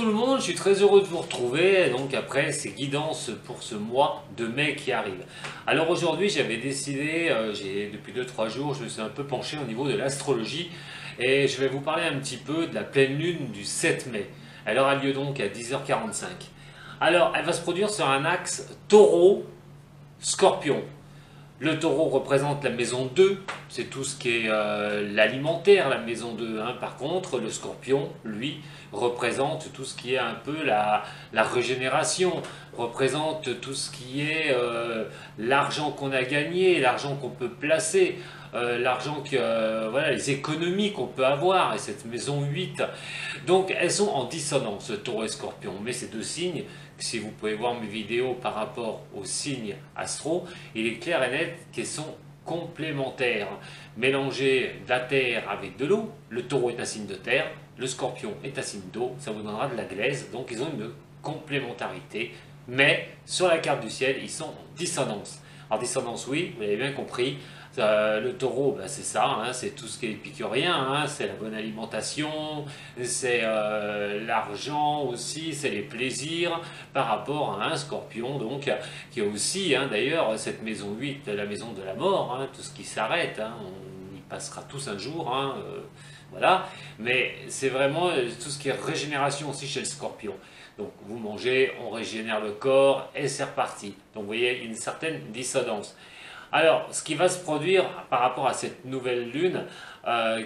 tout le monde, je suis très heureux de vous retrouver, donc après ces guidances pour ce mois de mai qui arrive. Alors aujourd'hui j'avais décidé, depuis 2-3 jours, je me suis un peu penché au niveau de l'astrologie et je vais vous parler un petit peu de la pleine lune du 7 mai. Elle aura lieu donc à 10h45. Alors elle va se produire sur un axe taureau-scorpion. Le taureau représente la maison 2, c'est tout ce qui est l'alimentaire, la maison 2. Hein. Par contre, le scorpion, lui, représente tout ce qui est un peu la régénération, représente tout ce qui est l'argent qu'on a gagné, l'argent qu'on peut placer, l'argent que, voilà, les économies qu'on peut avoir, et cette maison 8. Donc elles sont en dissonance, taureau et scorpion, mais ces deux signes, si vous pouvez voir mes vidéos par rapport aux signes astro, il est clair et net qu'elles sont complémentaires. Mélanger de la terre avec de l'eau, le taureau est un signe de terre, le scorpion est un signe d'eau, ça vous donnera de la glaise, donc ils ont une complémentarité, mais sur la carte du ciel, ils sont en dissonance. En dissonance, oui, vous l'avez bien compris. Le taureau, ben c'est ça, hein, c'est tout ce qui est épicurien, hein, c'est la bonne alimentation, c'est l'argent aussi, c'est les plaisirs, par rapport à un scorpion, donc, qui a aussi, hein, d'ailleurs, cette maison 8, la maison de la mort, hein, tout ce qui s'arrête, hein, on y passera tous un jour, hein, voilà, mais c'est vraiment tout ce qui est régénération aussi chez le scorpion. Donc vous mangez, on régénère le corps et c'est reparti. Donc vous voyez une certaine dissonance. Alors, ce qui va se produire par rapport à cette nouvelle lune,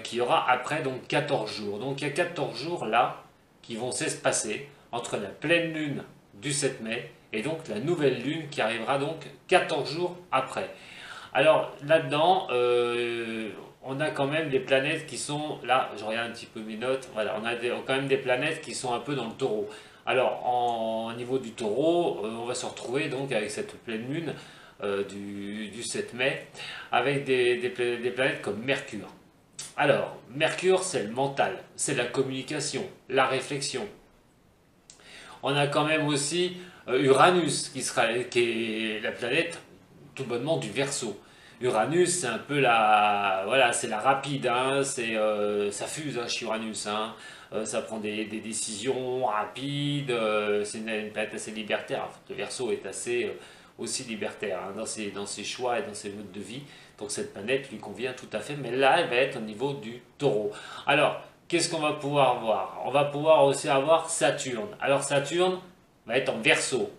qui aura après donc 14 jours. Donc il y a 14 jours là qui vont se passer entre la pleine lune du 7 mai et donc la nouvelle lune qui arrivera donc 14 jours après. Alors là-dedans, on a quand même des planètes qui sont, là je regarde un petit peu mes notes, voilà, on a quand même des planètes qui sont un peu dans le taureau. Alors au niveau du taureau, on va se retrouver donc avec cette pleine lune du 7 mai, avec des planètes comme Mercure. Alors, Mercure, c'est le mental, c'est la communication, la réflexion. On a quand même aussi Uranus, qui est la planète tout bonnement du Verseau. Uranus, c'est un peu la, voilà, c'est la rapide, hein, ça fuse hein, chez Uranus, hein, ça prend des décisions rapides, c'est une planète assez libertaire. En fait, le Verseau est assez aussi libertaire hein, dans ses choix et dans ses modes de vie. Donc cette planète lui convient tout à fait, mais là elle va être au niveau du taureau. Alors, qu'est-ce qu'on va pouvoir voir? On va pouvoir aussi avoir Saturne. Alors Saturne va être en Verseau.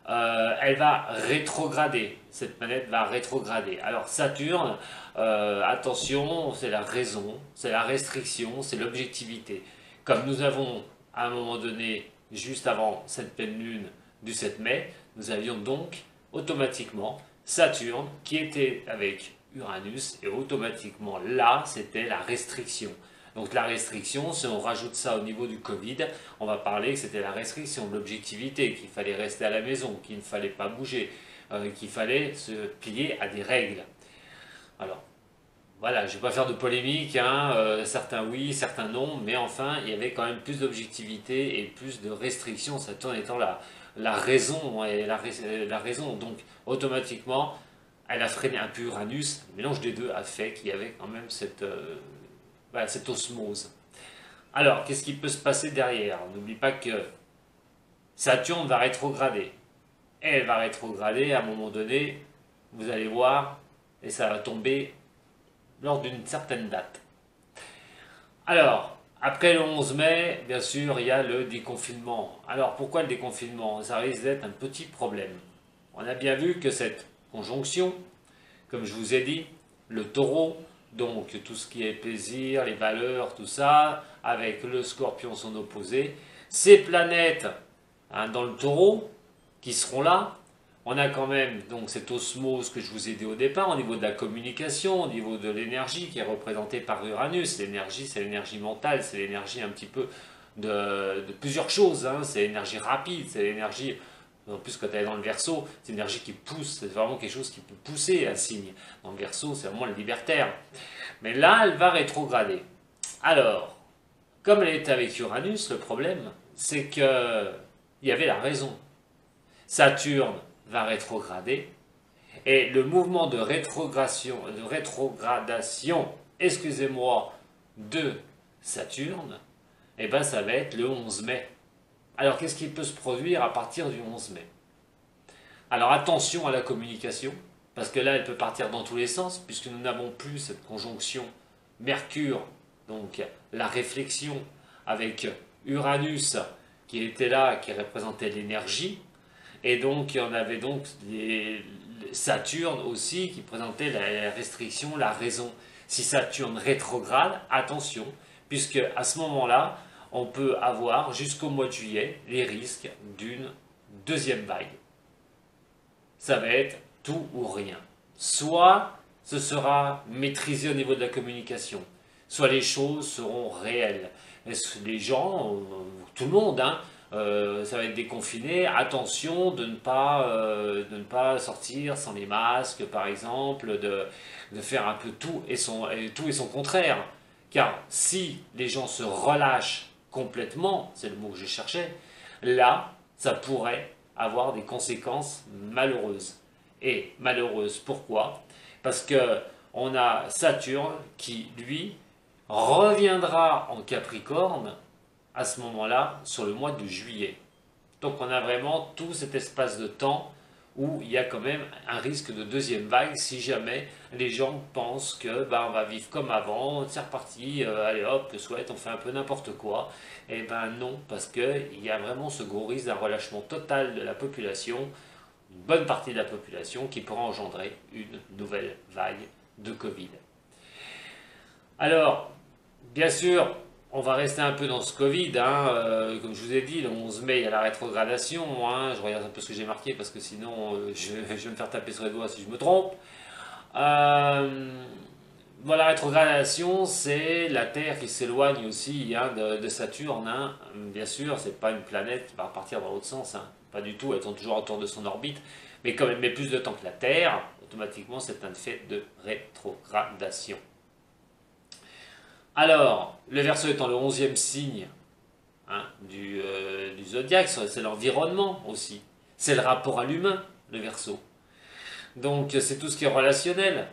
Elle va rétrograder, cette planète va rétrograder. Alors Saturne, attention, c'est la raison, c'est la restriction, c'est l'objectivité. Comme nous avons à un moment donné, juste avant cette pleine lune du 7 mai, nous avions donc automatiquement Saturne qui était avec Uranus et automatiquement là c'était la restriction. Donc la restriction, si on rajoute ça au niveau du Covid, on va parler que c'était la restriction de l'objectivité, qu'il fallait rester à la maison, qu'il ne fallait pas bouger, qu'il fallait se plier à des règles. Alors voilà, je ne vais pas faire de polémique, hein, certains oui, certains non, mais enfin il y avait quand même plus d'objectivité et plus de restrictions, Saturne étant la raison et la raison. Donc automatiquement, elle a freiné un peu Uranus. Le mélange des deux a fait qu'il y avait quand même voilà, cette osmose. Alors, qu'est-ce qui peut se passer derrière? N'oublie pas que Saturne va rétrograder. Et elle va rétrograder à un moment donné, vous allez voir, et ça va tomber lors d'une certaine date. Alors, après le 11 mai, bien sûr, il y a le déconfinement. Alors, pourquoi le déconfinement? Ça risque d'être un petit problème. On a bien vu que cette conjonction, comme je vous ai dit, le taureau, donc tout ce qui est plaisir, les valeurs, tout ça, avec le scorpion son opposé, ces planètes hein, dans le taureau qui seront là, on a quand même donc cette osmose que je vous ai dit au départ, au niveau de la communication, au niveau de l'énergie qui est représentée par Uranus. L'énergie, c'est l'énergie mentale, c'est l'énergie un petit peu de plusieurs choses. Hein. C'est l'énergie rapide, c'est l'énergie, en plus quand elle est dans le Verseau, c'est l'énergie qui pousse, c'est vraiment quelque chose qui peut pousser un signe. Dans le Verseau, c'est vraiment le libertaire. Mais là, elle va rétrograder. Alors, comme elle est avec Uranus, le problème, c'est qu'il y avait la raison. Saturne va rétrograder et le mouvement de rétrogradation, excusez-moi, de Saturne, eh ben ça va être le 11 mai. Alors qu'est-ce qui peut se produire à partir du 11 mai? Alors attention à la communication, parce que là elle peut partir dans tous les sens, puisque nous n'avons plus cette conjonction Mercure, donc la réflexion, avec Uranus qui était là, qui représentait l'énergie, et donc on avait donc Saturne aussi qui présentait la restriction, la raison. Si Saturne rétrograde, attention, puisque à ce moment-là, on peut avoir jusqu'au mois de juillet les risques d'une deuxième vague. Ça va être tout ou rien. Soit ce sera maîtrisé au niveau de la communication, soit les choses seront réelles. Les gens, tout le monde, hein, ça va être déconfiné. Attention de ne pas sortir sans les masques, par exemple, de faire un peu tout et son contraire. Car si les gens se relâchent complètement, c'est le mot que je cherchais, là, ça pourrait avoir des conséquences malheureuses. Et malheureuses, pourquoi? Parce que on a Saturne qui, lui, reviendra en Capricorne à ce moment-là sur le mois de juillet. Donc on a vraiment tout cet espace de temps où il y a quand même un risque de deuxième vague si jamais les gens pensent que on va vivre comme avant, c'est reparti, allez hop, souhaite, on fait un peu n'importe quoi. Et ben non, parce qu'il y a vraiment ce gros risque d'un relâchement total de la population, une bonne partie de la population qui pourra engendrer une nouvelle vague de Covid. Alors, bien sûr, on va rester un peu dans ce Covid, hein, comme je vous ai dit, le 11 mai, il y a la rétrogradation, hein, je regarde un peu ce que j'ai marqué parce que sinon je vais me faire taper sur les doigts si je me trompe. Voilà, la rétrogradation, c'est la Terre qui s'éloigne aussi, hein, de Saturne, hein. Bien sûr, c'est pas une planète qui va repartir dans l'autre sens, hein. Pas du tout, elle tourne toujours autour de son orbite, mais comme elle met plus de temps que la Terre, automatiquement c'est un fait de rétrogradation. Alors, le Verseau étant le 11e signe, hein, du zodiaque, c'est l'environnement aussi. C'est le rapport à l'humain, le Verseau. Donc, c'est tout ce qui est relationnel.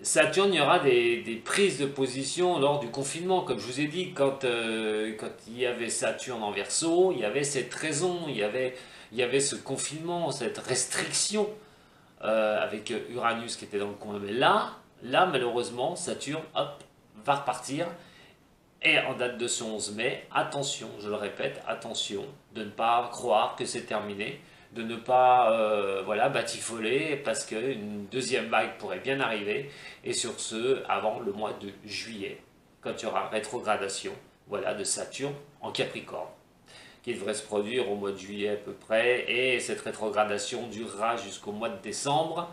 Saturne, il y aura des prises de position lors du confinement. Comme je vous ai dit, quand il y avait Saturne en Verseau, il y avait cette raison, il y avait ce confinement, cette restriction avec Uranus qui était dans le coin. Mais là, malheureusement, Saturne, hop, va repartir. Et en date de ce 11 mai, attention, je le répète, attention de ne pas croire que c'est terminé, de ne pas batifoler parce qu'une deuxième vague pourrait bien arriver. Et sur ce, avant le mois de juillet, quand il y aura rétrogradation, de Saturne en Capricorne, qui devrait se produire au mois de juillet à peu près. Et cette rétrogradation durera jusqu'au mois de décembre.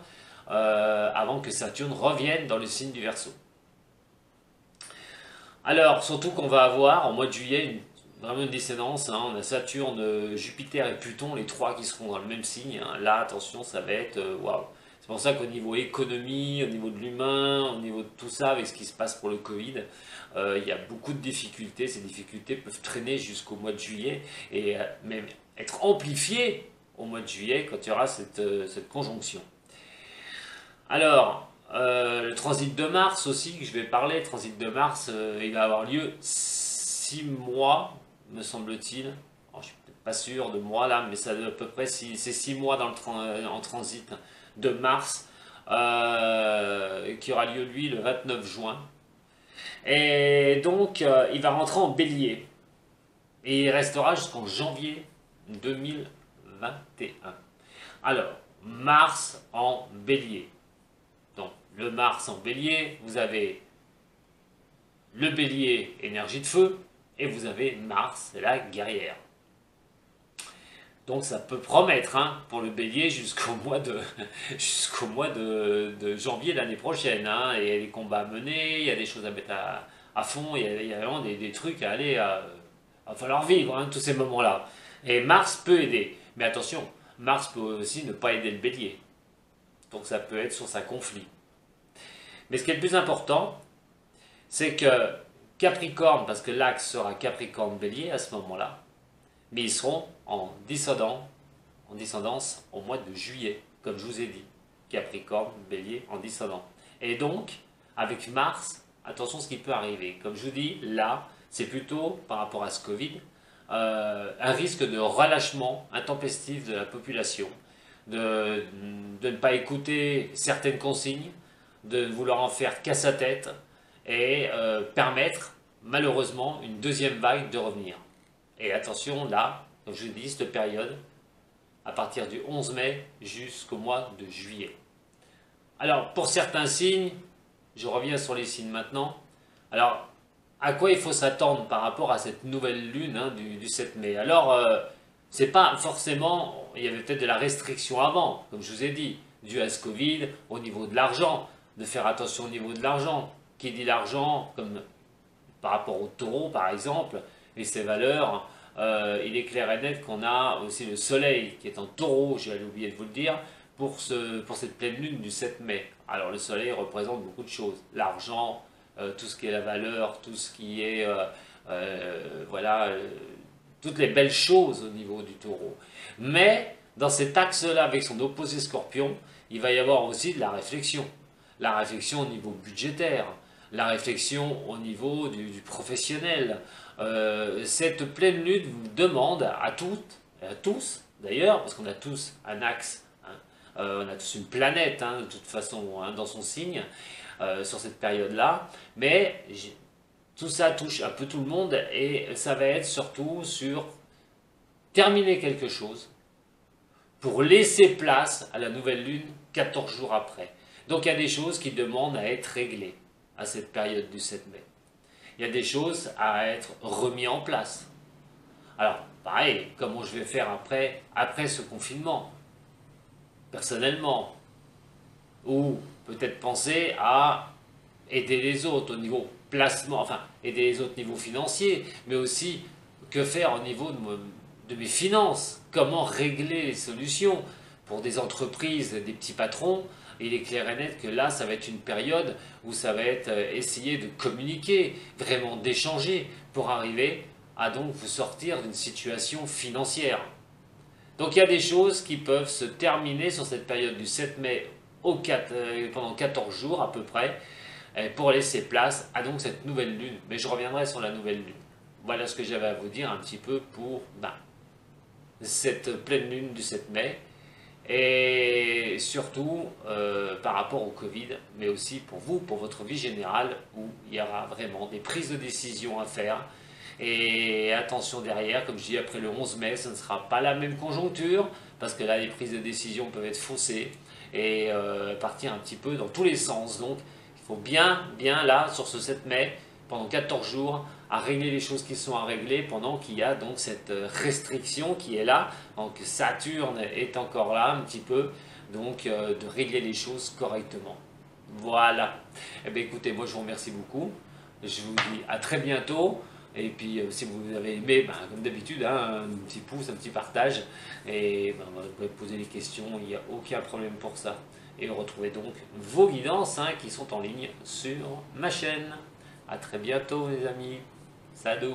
Avant que Saturne revienne dans le signe du Verseau. Alors, surtout qu'on va avoir en mois de juillet vraiment une descendance, hein. On a Saturne, Jupiter et Pluton, les trois qui seront dans le même signe, hein. Là, attention, ça va être waouh. C'est pour ça qu'au niveau économie, au niveau de l'humain, au niveau de tout ça, avec ce qui se passe pour le Covid, il y a beaucoup de difficultés. Ces difficultés peuvent traîner jusqu'au mois de juillet et même être amplifiées au mois de juillet quand il y aura cette conjonction. Alors, le transit de Mars aussi, que je vais parler, le transit de Mars, il va avoir lieu 6 mois, me semble-t-il. Je ne suis peut-être pas sûr de mois là, mais ça à peu près c'est 6 mois en transit de Mars, qui aura lieu lui le 29 juin. Et donc, il va rentrer en bélier. Et il restera jusqu'en janvier 2021. Alors, Mars en bélier. Donc, le Mars en bélier, vous avez le bélier, énergie de feu, et vous avez Mars, la guerrière. Donc ça peut promettre, hein, pour le bélier jusqu'au mois de janvier l'année prochaine, hein. Et il y a des combats à mener, il y a des choses à mettre à fond, il y a vraiment des trucs à aller, va falloir vivre, hein, tous ces moments-là. Et Mars peut aider, mais attention, Mars peut aussi ne pas aider le bélier. Donc ça peut être source à conflit. Mais ce qui est le plus important, c'est que Capricorne, parce que l'axe sera Capricorne-Bélier à ce moment-là, mais ils seront en dissonance au mois de juillet, comme je vous ai dit. Capricorne-Bélier en dissonance. Et donc, avec Mars, attention ce qui peut arriver. Comme je vous dis, là, c'est plutôt par rapport à ce Covid, un risque de relâchement intempestif de la population, de ne pas écouter certaines consignes, de vouloir en faire qu'à sa tête et permettre malheureusement une deuxième vague de revenir. Et attention là, comme je vous dis, cette période, à partir du 11 mai jusqu'au mois de juillet. Alors pour certains signes, je reviens sur les signes maintenant. Alors à quoi il faut s'attendre par rapport à cette nouvelle lune du 7 mai? Alors c'est pas forcément, il y avait peut-être de la restriction avant, comme je vous ai dit, dû à ce Covid, au niveau de l'argent, de faire attention au niveau de l'argent. Qui dit l'argent, comme par rapport au taureau par exemple, et ses valeurs, il est clair et net qu'on a aussi le soleil qui est en taureau, j'ai oublié de vous le dire, pour cette pleine lune du 7 mai. Alors le soleil représente beaucoup de choses, l'argent, tout ce qui est la valeur, tout ce qui est, voilà, toutes les belles choses au niveau du taureau. Mais dans cet axe-là, avec son opposé scorpion, il va y avoir aussi de la réflexion. La réflexion au niveau budgétaire, la réflexion au niveau du professionnel. Cette pleine lune vous demande à toutes et à tous, d'ailleurs, parce qu'on a tous un axe, on a tous une planète, de toute façon, dans son signe, sur cette période-là, mais tout ça touche un peu tout le monde et ça va être surtout sur terminer quelque chose pour laisser place à la nouvelle lune 14 jours après. Donc il y a des choses qui demandent à être réglées à cette période du 7 mai. Il y a des choses à être remises en place. Alors, pareil, comment je vais faire après ce confinement, personnellement, ou peut-être penser à aider les autres au niveau placement, enfin aider les autres au niveau financier, mais aussi que faire au niveau de mes finances, comment régler les solutions pour des entreprises, des petits patrons. Il est clair et net que là, ça va être une période où ça va être essayer de communiquer, vraiment d'échanger pour arriver à donc vous sortir d'une situation financière. Donc il y a des choses qui peuvent se terminer sur cette période du 7 mai pendant 14 jours à peu près, pour laisser place à donc cette nouvelle lune. Mais je reviendrai sur la nouvelle lune. Voilà ce que j'avais à vous dire un petit peu pour cette pleine lune du 7 mai. Et surtout par rapport au Covid, mais aussi pour vous, pour votre vie générale, où il y aura vraiment des prises de décision à faire. Et attention derrière, comme je dis, après le 11 mai, ce ne sera pas la même conjoncture, parce que là, les prises de décision peuvent être faussées et partir un petit peu dans tous les sens. Donc, il faut bien là, sur ce 7 mai, pendant 14 jours, à régler les choses qui sont à régler pendant qu'il y a donc cette restriction qui est là. Donc Saturne est encore là un petit peu, donc de régler les choses correctement. Voilà. Eh bien écoutez, moi je vous remercie beaucoup. Je vous dis à très bientôt. Et puis si vous avez aimé, comme d'habitude, un petit pouce, un petit partage. Et vous pouvez poser des questions, il n'y a aucun problème pour ça. Et retrouvez donc vos guidances qui sont en ligne sur ma chaîne. A très bientôt les amis. Salut.